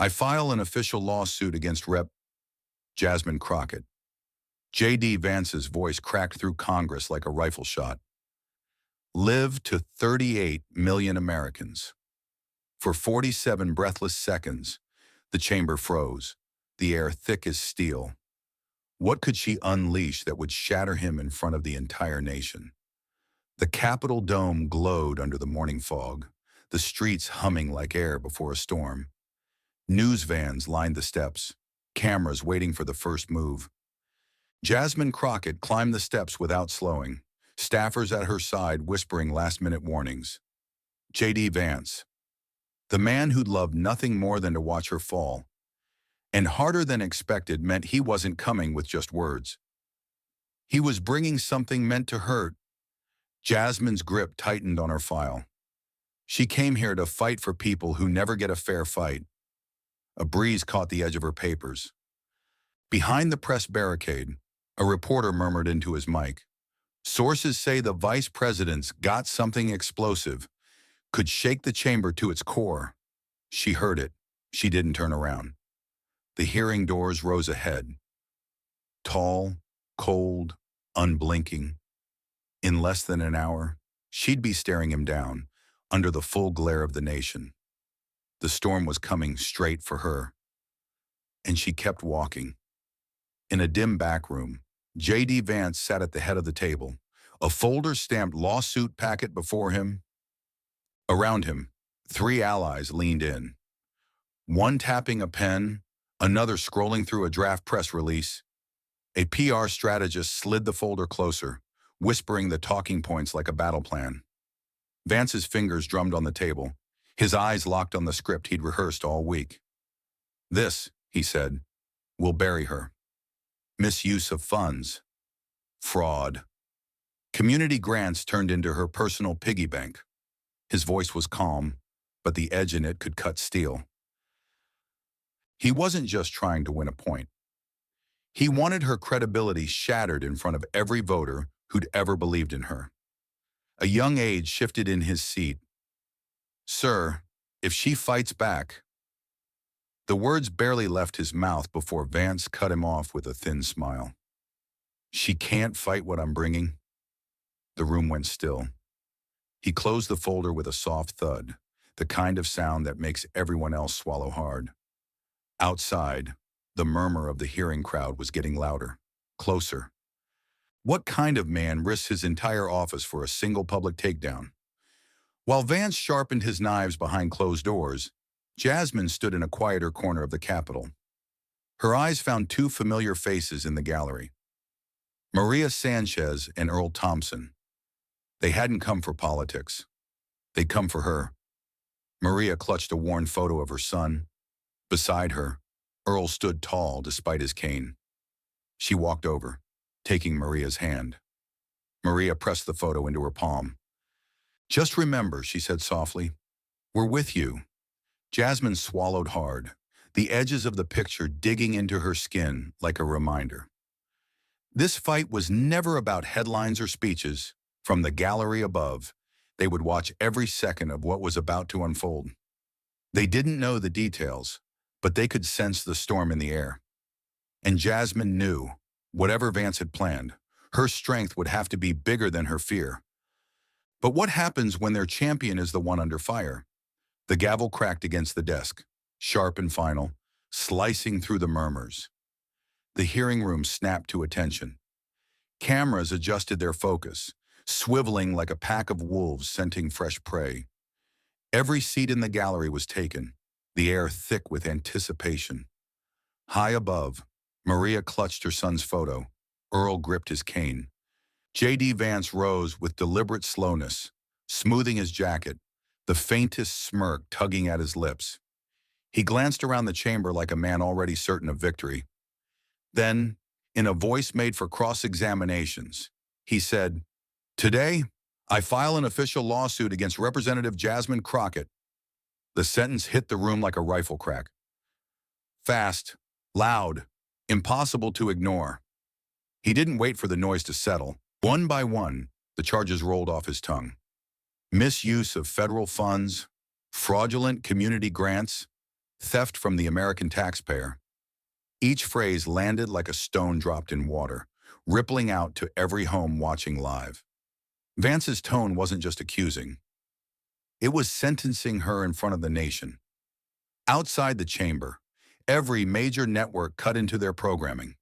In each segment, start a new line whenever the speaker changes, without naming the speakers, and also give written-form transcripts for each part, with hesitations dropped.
I file an official lawsuit against Rep. Jasmine Crockett. JD Vance's voice cracked through Congress like a rifle shot. Live to 38 million Americans. For 47 breathless seconds, the chamber froze, the air thick as steel. What could she unleash that would shatter him in front of the entire nation? The Capitol dome glowed under the morning fog, the streets humming like air before a storm. News vans lined the steps, cameras waiting for the first move. Jasmine Crockett climbed the steps without slowing, staffers at her side whispering last-minute warnings. JD Vance, the man who'd loved nothing more than to watch her fall, and harder than expected meant he wasn't coming with just words. He was bringing something meant to hurt. Jasmine's grip tightened on her file. She came here to fight for people who never get a fair fight. A breeze caught the edge of her papers. Behind the press barricade, a reporter murmured into his mic. Sources say the vice president's got something explosive, could shake the chamber to its core. She heard it. She didn't turn around. The hearing doors rose ahead. Tall, cold, unblinking. In less than an hour, she'd be staring him down, under the full glare of the nation. The storm was coming straight for her. And she kept walking. In a dim back room, JD Vance sat at the head of the table, a folder-stamped lawsuit packet before him. Around him, 3 allies leaned in. One tapping a pen, another scrolling through a draft press release. A PR strategist slid the folder closer, whispering the talking points like a battle plan. Vance's fingers drummed on the table, his eyes locked on the script he'd rehearsed all week. This, he said, will bury her. Misuse of funds. Fraud. Community grants turned into her personal piggy bank. His voice was calm, but the edge in it could cut steel. He wasn't just trying to win a point. He wanted her credibility shattered in front of every voter who'd ever believed in her. A young age shifted in his seat. Sir, if she fights back. The words barely left his mouth before Vance cut him off with a thin smile. She can't fight what I'm bringing. The room went still. He closed the folder with a soft thud, the kind of sound that makes everyone else swallow hard. Outside, the murmur of the hearing crowd was getting louder, closer. What kind of man risks his entire office for a single public takedown? While Vance sharpened his knives behind closed doors, Jasmine stood in a quieter corner of the Capitol. Her eyes found 2 familiar faces in the gallery. Maria Sanchez and Earl Thompson. They hadn't come for politics. They'd come for her. Maria clutched a worn photo of her son. Beside her, Earl stood tall despite his cane. She walked over, taking Maria's hand. Maria pressed the photo into her palm. Just remember, she said softly, we're with you. Jasmine swallowed hard, the edges of the picture digging into her skin like a reminder. This fight was never about headlines or speeches. From the gallery above, they would watch every second of what was about to unfold. They didn't know the details, but they could sense the storm in the air. And Jasmine knew, whatever Vance had planned, her strength would have to be bigger than her fear. But what happens when their champion is the one under fire? The gavel cracked against the desk, sharp and final, slicing through the murmurs. The hearing room snapped to attention. Cameras adjusted their focus, swiveling like a pack of wolves scenting fresh prey. Every seat in the gallery was taken, the air thick with anticipation. High above, Maria clutched her son's photo. Earl gripped his cane. JD Vance rose with deliberate slowness, smoothing his jacket, the faintest smirk tugging at his lips. He glanced around the chamber like a man already certain of victory. Then, in a voice made for cross-examinations, he said, Today, I file an official lawsuit against Representative Jasmine Crockett. The sentence hit the room like a rifle crack. Fast, loud, impossible to ignore. He didn't wait for the noise to settle. One by one, the charges rolled off his tongue. Misuse of federal funds, fraudulent community grants, theft from the American taxpayer. Each phrase landed like a stone dropped in water, rippling out to every home watching live. Vance's tone wasn't just accusing. It was sentencing her in front of the nation. Outside the chamber, every major network cut into their programming.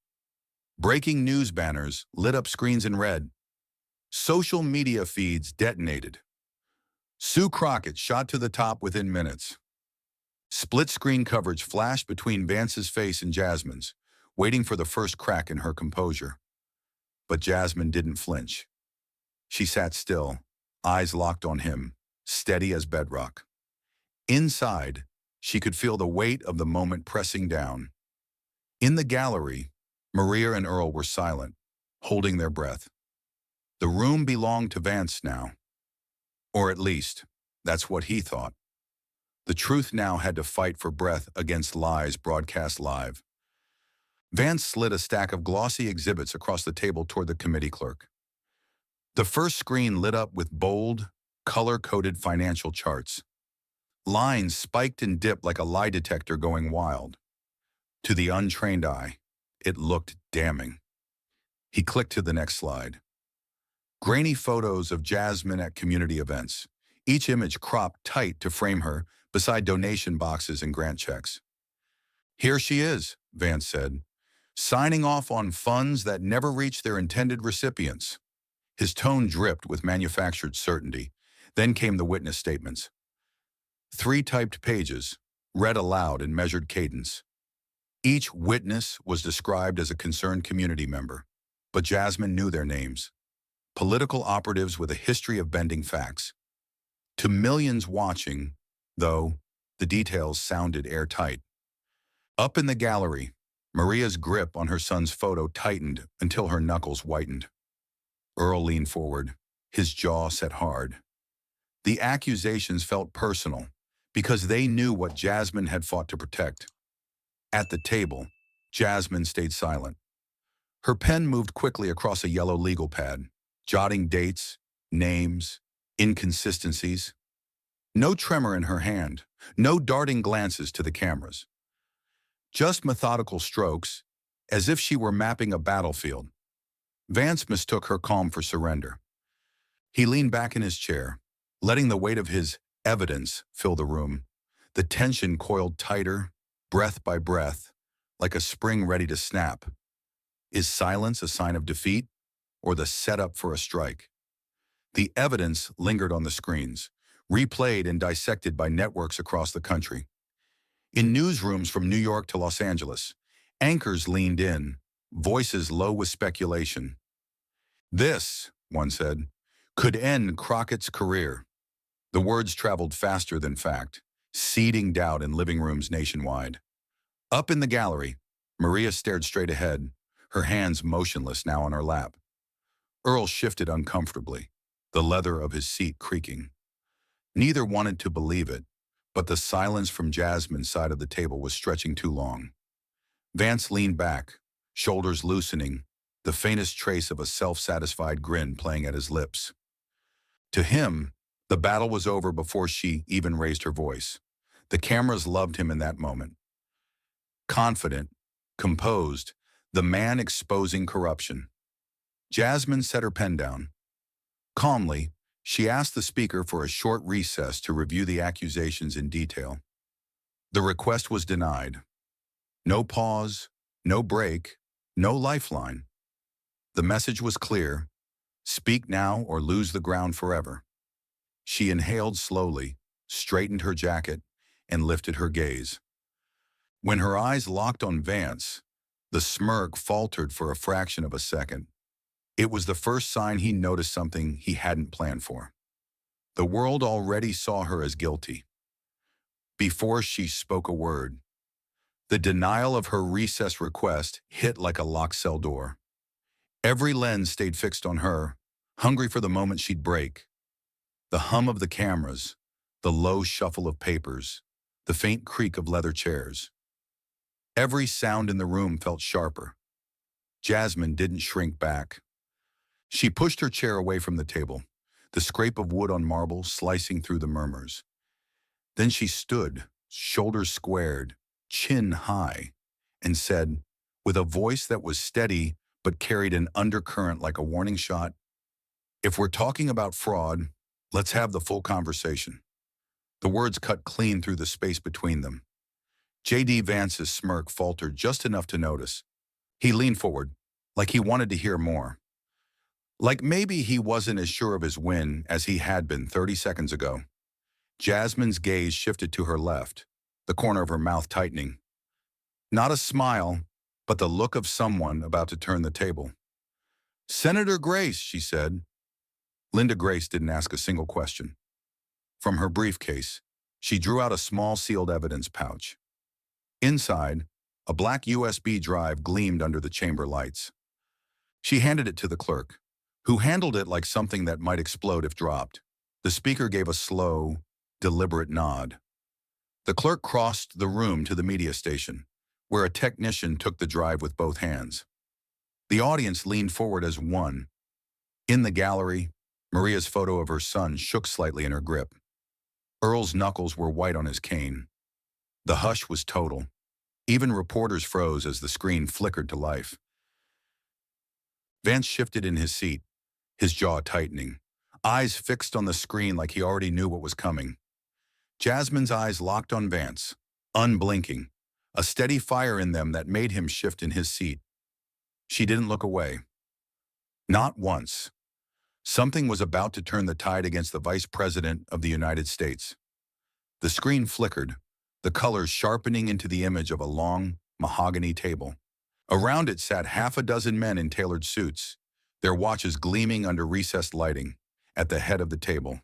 Breaking news banners lit up screens in red. Social media feeds detonated. Sue Crockett shot to the top within minutes. Split-screen coverage flashed between Vance's face and Jasmine's, waiting for the first crack in her composure. But Jasmine didn't flinch. She sat still, eyes locked on him, steady as bedrock. Inside, she could feel the weight of the moment pressing down. In the gallery, Maria and Earl were silent, holding their breath. The room belonged to Vance now. Or at least, that's what he thought. The truth now had to fight for breath against lies broadcast live. Vance slid a stack of glossy exhibits across the table toward the committee clerk. The first screen lit up with bold, color-coded financial charts. Lines spiked and dipped like a lie detector going wild. To the untrained eye, it looked damning. He clicked to the next slide. Grainy photos of Jasmine at community events, each image cropped tight to frame her beside donation boxes and grant checks. "Here she is," Vance said, "signing off on funds that never reached their intended recipients." His tone dripped with manufactured certainty. Then came the witness statements. 3 typed pages, read aloud in measured cadence. Each witness was described as a concerned community member, but Jasmine knew their names. Political operatives with a history of bending facts. To millions watching, though, the details sounded airtight. Up in the gallery, Maria's grip on her son's photo tightened until her knuckles whitened. Earl leaned forward, his jaw set hard. The accusations felt personal because they knew what Jasmine had fought to protect. At the table, Jasmine stayed silent. Her pen moved quickly across a yellow legal pad, jotting dates, names, inconsistencies. No tremor in her hand, no darting glances to the cameras. Just methodical strokes, as if she were mapping a battlefield. Vance mistook her calm for surrender. He leaned back in his chair, letting the weight of his evidence fill the room. The tension coiled tighter, breath by breath, like a spring ready to snap. Is silence a sign of defeat, or the setup for a strike? The evidence lingered on the screens, replayed and dissected by networks across the country. In newsrooms from New York to Los Angeles, anchors leaned in, voices low with speculation. "This," one said, "could end Crockett's career." The words traveled faster than fact, seeding doubt in living rooms nationwide. Up in the gallery, Maria stared straight ahead, her hands motionless now on her lap. Earl shifted uncomfortably, the leather of his seat creaking. Neither wanted to believe it, but the silence from Jasmine's side of the table was stretching too long. Vance leaned back, shoulders loosening, the faintest trace of a self-satisfied grin playing at his lips. To him, the battle was over before she even raised her voice. The cameras loved him in that moment. Confident, composed, the man exposing corruption. Jasmine set her pen down. Calmly, she asked the speaker for a short recess to review the accusations in detail. The request was denied. No pause, no break, no lifeline. The message was clear: speak now or lose the ground forever. She inhaled slowly, straightened her jacket, and lifted her gaze. When her eyes locked on Vance, the smirk faltered for a fraction of a second. It was the first sign he noticed something he hadn't planned for. The world already saw her as guilty. Before she spoke a word, the denial of her recess request hit like a locked cell door. Every lens stayed fixed on her, hungry for the moment she'd break. The hum of the cameras, the low shuffle of papers, the faint creak of leather chairs. Every sound in the room felt sharper. Jasmine didn't shrink back. She pushed her chair away from the table, the scrape of wood on marble slicing through the murmurs. Then she stood, shoulders squared, chin high, and said, with a voice that was steady but carried an undercurrent like a warning shot, "If we're talking about fraud, let's have the full conversation." The words cut clean through the space between them. JD Vance's smirk faltered just enough to notice. He leaned forward, like he wanted to hear more. Like maybe he wasn't as sure of his win as he had been 30 seconds ago. Jasmine's gaze shifted to her left, the corner of her mouth tightening. Not a smile, but the look of someone about to turn the table. "Senator Grace," she said. Linda Grace didn't ask a single question. From her briefcase, she drew out a small sealed evidence pouch. Inside, a black USB drive gleamed under the chamber lights. She handed it to the clerk, who handled it like something that might explode if dropped. The speaker gave a slow, deliberate nod. The clerk crossed the room to the media station, where a technician took the drive with both hands. The audience leaned forward as one. In the gallery, Maria's photo of her son shook slightly in her grip. Earl's knuckles were white on his cane. The hush was total. Even reporters froze as the screen flickered to life. Vance shifted in his seat, his jaw tightening, eyes fixed on the screen like he already knew what was coming. Jasmine's eyes locked on Vance, unblinking, a steady fire in them that made him shift in his seat. She didn't look away. Not once. Something was about to turn the tide against the Vice President of the United States. The screen flickered, the colors sharpening into the image of a long, mahogany table. Around it sat half a dozen men in tailored suits, their watches gleaming under recessed lighting, at the head of the table.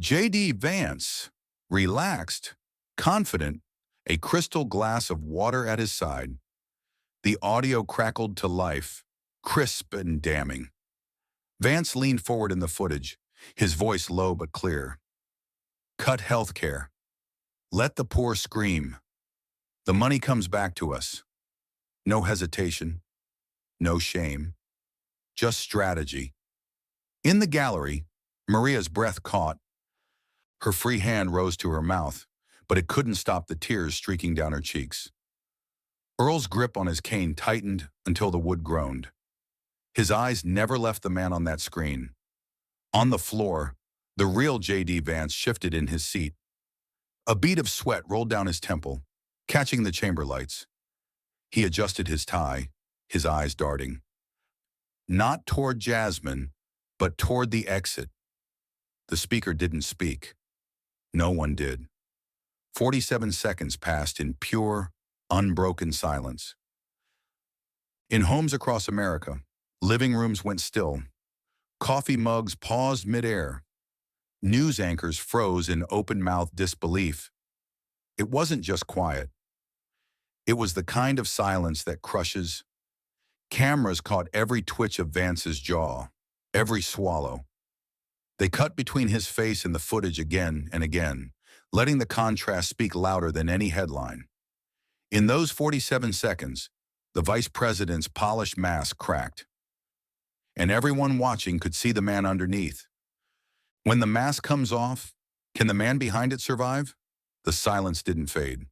JD Vance, relaxed, confident, a crystal glass of water at his side. The audio crackled to life, crisp and damning. Vance leaned forward in the footage, his voice low but clear. "Cut healthcare. Let the poor scream. The money comes back to us. No hesitation, no shame, just strategy." In the gallery, Maria's breath caught. Her free hand rose to her mouth, but it couldn't stop the tears streaking down her cheeks. Earl's grip on his cane tightened until the wood groaned. His eyes never left the man on that screen. On the floor, the real JD Vance shifted in his seat. A bead of sweat rolled down his temple, catching the chamber lights. He adjusted his tie, his eyes darting. Not toward Jasmine, but toward the exit. The speaker didn't speak. No one did. 47 seconds passed in pure, unbroken silence. In homes across America, living rooms went still. Coffee mugs paused midair. News anchors froze in open-mouthed disbelief. It wasn't just quiet. It was the kind of silence that crushes. Cameras caught every twitch of Vance's jaw, every swallow. They cut between his face and the footage again and again, letting the contrast speak louder than any headline. In those 47 seconds, the vice president's polished mask cracked, and everyone watching could see the man underneath. When the mask comes off, can the man behind it survive? The silence didn't fade.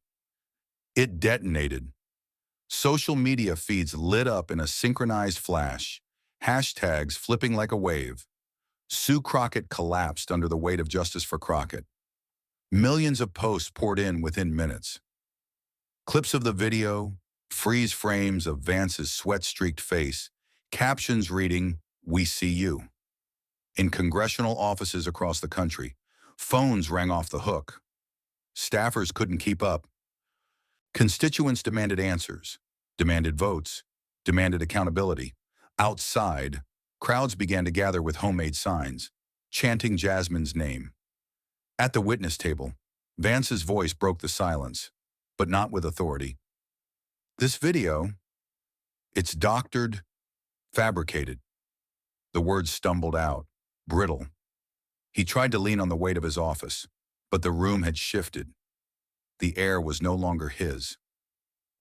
It detonated. Social media feeds lit up in a synchronized flash, hashtags flipping like a wave. Sue Crockett collapsed under the weight of justice for Crockett. Millions of posts poured in within minutes. Clips of the video, freeze frames of Vance's sweat-streaked face, captions reading, "We see you." In congressional offices across the country, phones rang off the hook. Staffers couldn't keep up. Constituents demanded answers, demanded votes, demanded accountability. Outside, crowds began to gather with homemade signs, chanting Jasmine's name. At the witness table, Vance's voice broke the silence, but not with authority. "This video, it's doctored, fabricated." The words stumbled out, brittle. He tried to lean on the weight of his office, but the room had shifted. The air was no longer his.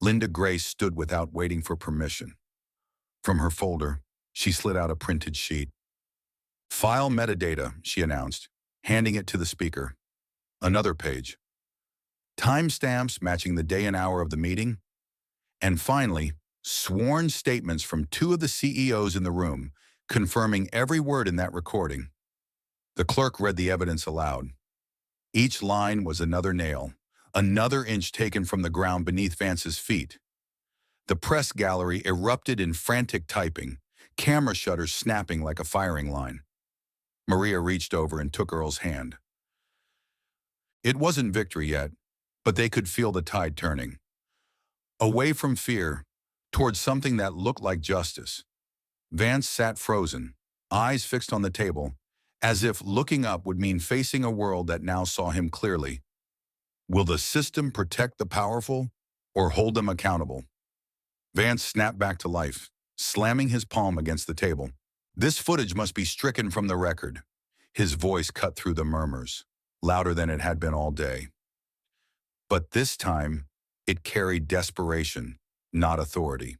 Linda Grace stood without waiting for permission. From her folder, she slid out a printed sheet. "File metadata," she announced, handing it to the speaker. Another page. timestamps matching the day and hour of the meeting, and finally, sworn statements from two of the CEOs in the room, confirming every word in that recording. The clerk read the evidence aloud. Each line was another nail, another inch taken from the ground beneath Vance's feet. The press gallery erupted in frantic typing, camera shutters snapping like a firing line. Maria reached over and took Earl's hand. It wasn't victory yet, but they could feel the tide turning. Away from fear, towards something that looked like justice. Vance sat frozen, eyes fixed on the table, as if looking up would mean facing a world that now saw him clearly. Will the system protect the powerful or hold them accountable? Vance snapped back to life, slamming his palm against the table. This footage must be stricken from the record. His voice cut through the murmurs, louder than it had been all day. But this time, it carried desperation, not authority.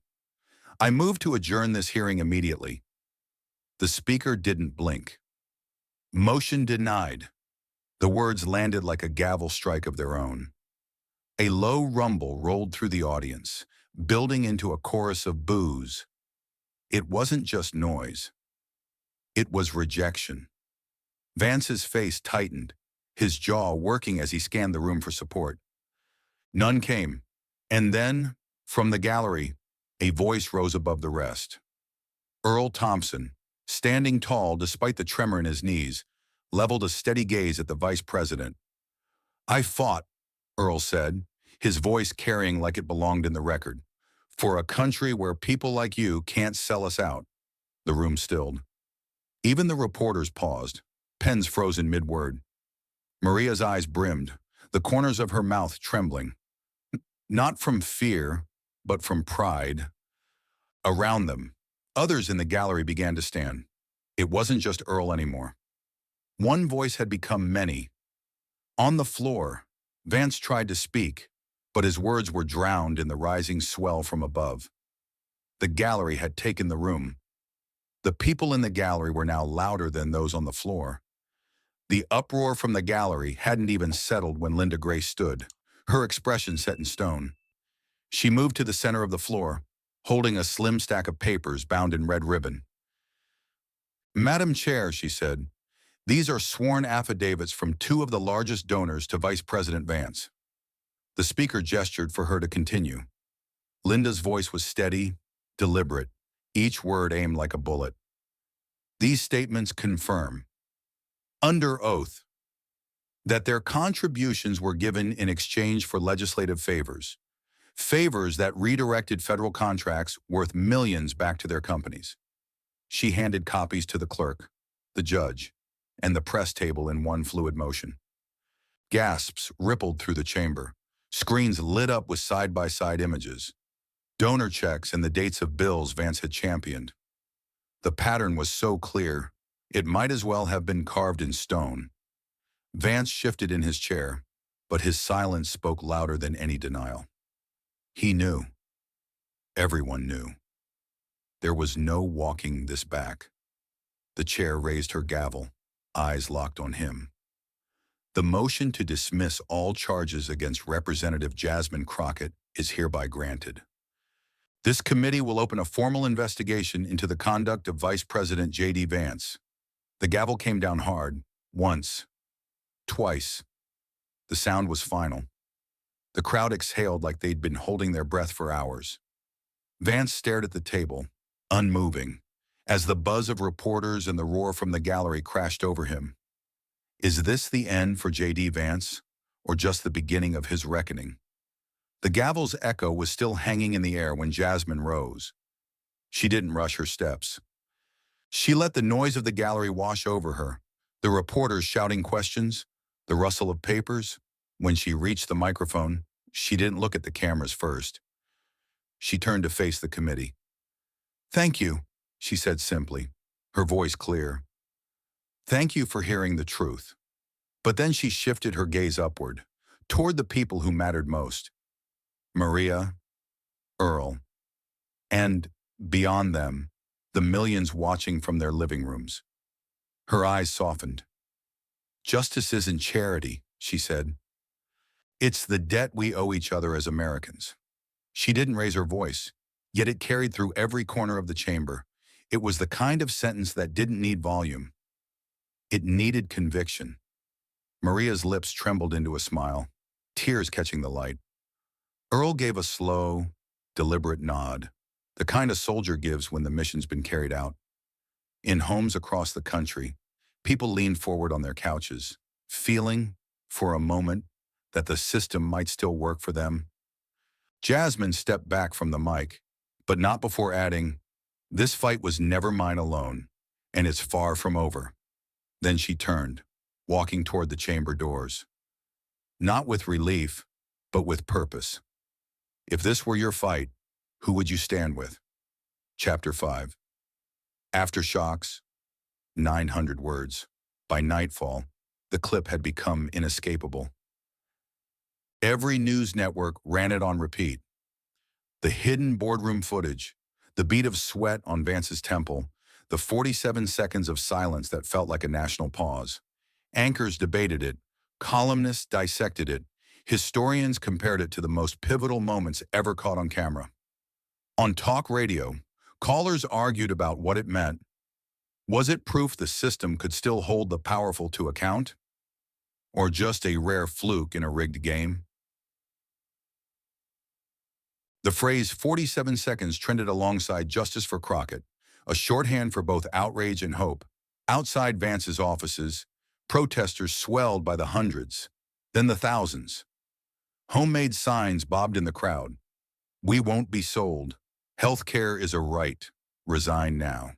I moved to adjourn this hearing immediately. The speaker didn't blink. Motion denied. The words landed like a gavel strike of their own. A low rumble rolled through the audience, building into a chorus of boos. It wasn't just noise. It was rejection. Vance's face tightened, his jaw working as he scanned the room for support. None came, and then, from the gallery, a voice rose above the rest. Earl Thompson, standing tall despite the tremor in his knees, leveled a steady gaze at the vice president. "I fought," Earl said, his voice carrying like it belonged in the record, "for a country where people like you can't sell us out." The room stilled. Even the reporters paused, pens frozen mid-word. Maria's eyes brimmed, the corners of her mouth trembling. Not from fear, but from pride. Around them, others in the gallery began to stand. It wasn't just Earl anymore. One voice had become many. On the floor, Vance tried to speak, but his words were drowned in the rising swell from above. The gallery had taken the room. The people in the gallery were now louder than those on the floor. The uproar from the gallery hadn't even settled when Linda Gray stood, her expression set in stone. She moved to the center of the floor, holding a slim stack of papers bound in red ribbon. "Madam Chair," she said, "these are sworn affidavits from two of the largest donors to Vice President Vance." The speaker gestured for her to continue. Linda's voice was steady, deliberate, each word aimed like a bullet. "These statements confirm, under oath, that their contributions were given in exchange for legislative favors, favors that redirected federal contracts worth millions back to their companies." She handed copies to the clerk, the judge, and the press table in one fluid motion. Gasps rippled through the chamber. Screens lit up with side-by-side images, donor checks and the dates of bills Vance had championed. The pattern was so clear, it might as well have been carved in stone. Vance shifted in his chair, but his silence spoke louder than any denial. He knew. Everyone knew. There was no walking this back. The chair raised her gavel, eyes locked on him. "The motion to dismiss all charges against Representative Jasmine Crockett is hereby granted. This committee will open a formal investigation into the conduct of Vice President JD Vance." The gavel came down hard, once, twice. The sound was final. The crowd exhaled like they'd been holding their breath for hours. Vance stared at the table, unmoving, as the buzz of reporters and the roar from the gallery crashed over him. Is this the end for JD Vance, or just the beginning of his reckoning? The gavel's echo was still hanging in the air when Jasmine rose. She didn't rush her steps. She let the noise of the gallery wash over her, the reporters shouting questions, the rustle of papers. When she reached the microphone, she didn't look at the cameras first. She turned to face the committee. "Thank you," she said simply, her voice clear. "Thank you for hearing the truth." But then she shifted her gaze upward, toward the people who mattered most. Maria, Earl, and, beyond them, the millions watching from their living rooms. Her eyes softened. "Justice isn't charity," she said. It's the debt we owe each other as Americans. She didn't raise her voice, yet it carried through every corner of the chamber. It was the kind of sentence that didn't need volume. It needed conviction. Maria's lips trembled into a smile, tears catching the light. Earl gave a slow, deliberate nod, the kind a soldier gives when the mission's been carried out. In homes across the country, people leaned forward on their couches, feeling, for a moment, that the system might still work for them. Jasmine stepped back from the mic, but not before adding, "This fight was never mine alone, and it's far from over." Then she turned, walking toward the chamber doors. Not with relief, but with purpose. If this were your fight, who would you stand with? Chapter 5. Aftershocks, 900 words. By nightfall, the clip had become inescapable. Every news network ran it on repeat. The hidden boardroom footage, the beat of sweat on Vance's temple, the 47 seconds of silence that felt like a national pause. Anchors debated it, columnists dissected it, historians compared it to the most pivotal moments ever caught on camera. On talk radio, callers argued about what it meant. Was it proof the system could still hold the powerful to account? Or just a rare fluke in a rigged game? The phrase 47 seconds trended alongside Justice for Crockett, a shorthand for both outrage and hope. Outside Vance's offices, protesters swelled by the hundreds, then the thousands. Homemade signs bobbed in the crowd. "We won't be sold. Healthcare is a right. Resign now."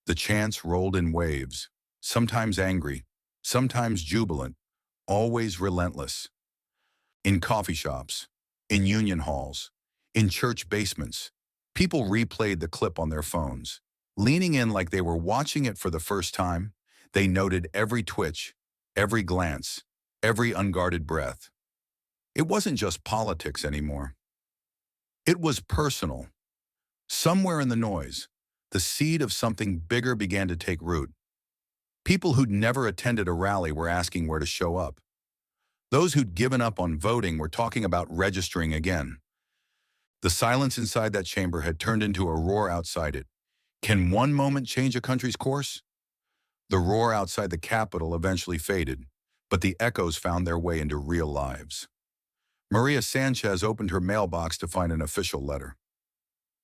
The chants rolled in waves, sometimes angry, sometimes jubilant, always relentless. In coffee shops, in union halls, in church basements, people replayed the clip on their phones. Leaning in like they were watching it for the first time, they noted every twitch, every glance, every unguarded breath. It wasn't just politics anymore. It was personal. Somewhere in the noise, the seed of something bigger began to take root. People who'd never attended a rally were asking where to show up. Those who'd given up on voting were talking about registering again. The silence inside that chamber had turned into a roar outside it. Can one moment change a country's course? The roar outside the Capitol eventually faded, but the echoes found their way into real lives. Maria Sanchez opened her mailbox to find an official letter.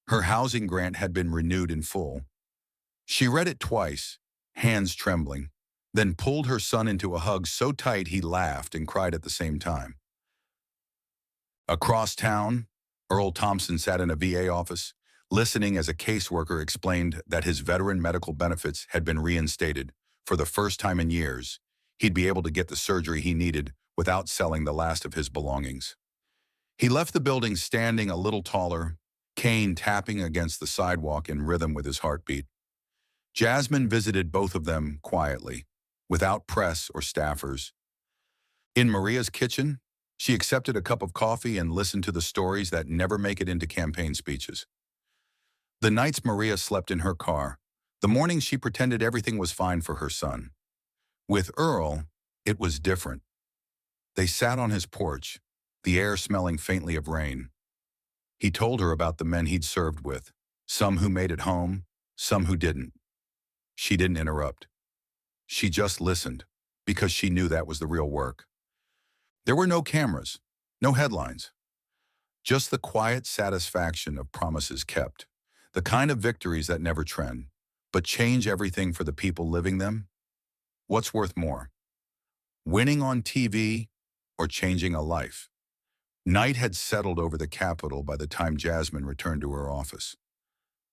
Her housing grant had been renewed in full. She read it twice, hands trembling, then pulled her son into a hug so tight he laughed and cried at the same time. Across town, Earl Thompson sat in a VA office, listening as a caseworker explained that his veteran medical benefits had been reinstated. For the first time in years, he'd be able to get the surgery he needed without selling the last of his belongings. He left the building standing a little taller, cane tapping against the sidewalk in rhythm with his heartbeat. Jasmine visited both of them quietly, without press or staffers. In Maria's kitchen, she accepted a cup of coffee and listened to the stories that never make it into campaign speeches. The nights Maria slept in her car, the mornings she pretended everything was fine for her son. With Earl, it was different. They sat on his porch, the air smelling faintly of rain. He told her about the men he'd served with, some who made it home, some who didn't. She didn't interrupt. She just listened, because she knew that was the real work. There were no cameras, no headlines. Just the quiet satisfaction of promises kept, the kind of victories that never trend, but change everything for the people living them. What's worth more? Winning on TV or changing a life? Night had settled over the Capitol by the time Jasmine returned to her office.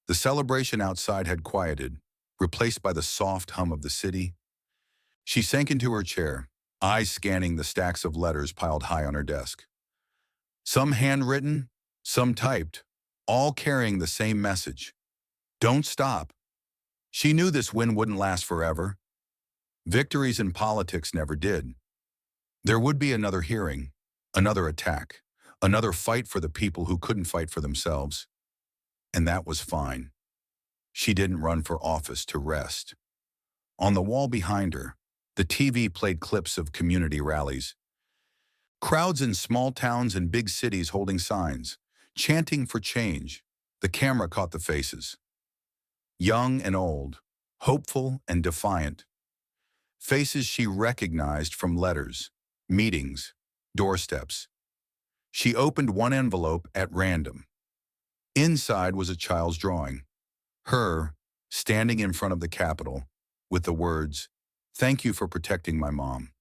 The celebration outside had quieted, replaced by the soft hum of the city. She sank into her chair, eyes scanning the stacks of letters piled high on her desk. Some handwritten, some typed, all carrying the same message. Don't stop. She knew this win wouldn't last forever. Victories in politics never did. There would be another hearing, another attack, another fight for the people who couldn't fight for themselves. And that was fine. She didn't run for office to rest. On the wall behind her, the TV played clips of community rallies. Crowds in small towns and big cities holding signs, chanting for change. The camera caught the faces. Young and old, hopeful and defiant. Faces she recognized from letters, meetings, doorsteps. She opened one envelope at random. Inside was a child's drawing. Her, standing in front of the Capitol, with the words, "Thank you for protecting my mom."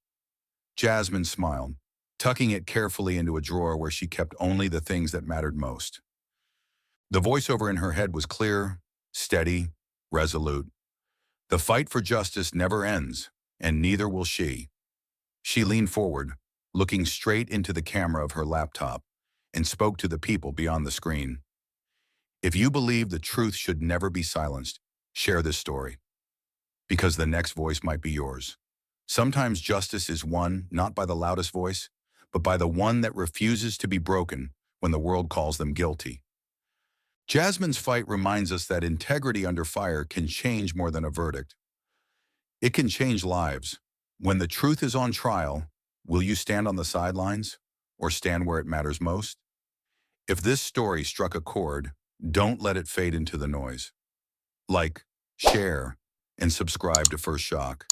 Jasmine smiled, tucking it carefully into a drawer where she kept only the things that mattered most. The voiceover in her head was clear, steady, resolute. The fight for justice never ends, and neither will she. She leaned forward, looking straight into the camera of her laptop, and spoke to the people beyond the screen. If you believe the truth should never be silenced, share this story, because the next voice might be yours. Sometimes justice is won not by the loudest voice, but by the one that refuses to be broken when the world calls them guilty. Jasmine's fight reminds us that integrity under fire can change more than a verdict. It can change lives. When the truth is on trial, will you stand on the sidelines or stand where it matters most? If this story struck a chord, don't let it fade into the noise. Like, share, and subscribe to First Shock,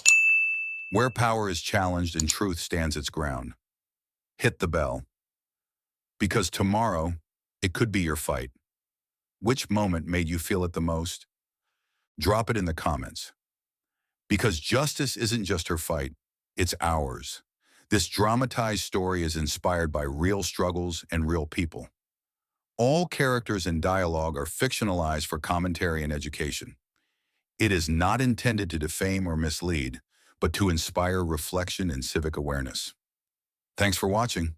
where power is challenged and truth stands its ground. Hit the bell, because tomorrow, it could be your fight. Which moment made you feel it the most? Drop it in the comments. Because justice isn't just her fight, it's ours. This dramatized story is inspired by real struggles and real people. All characters and dialogue are fictionalized for commentary and education. It is not intended to defame or mislead, but to inspire reflection and civic awareness. Thanks for watching.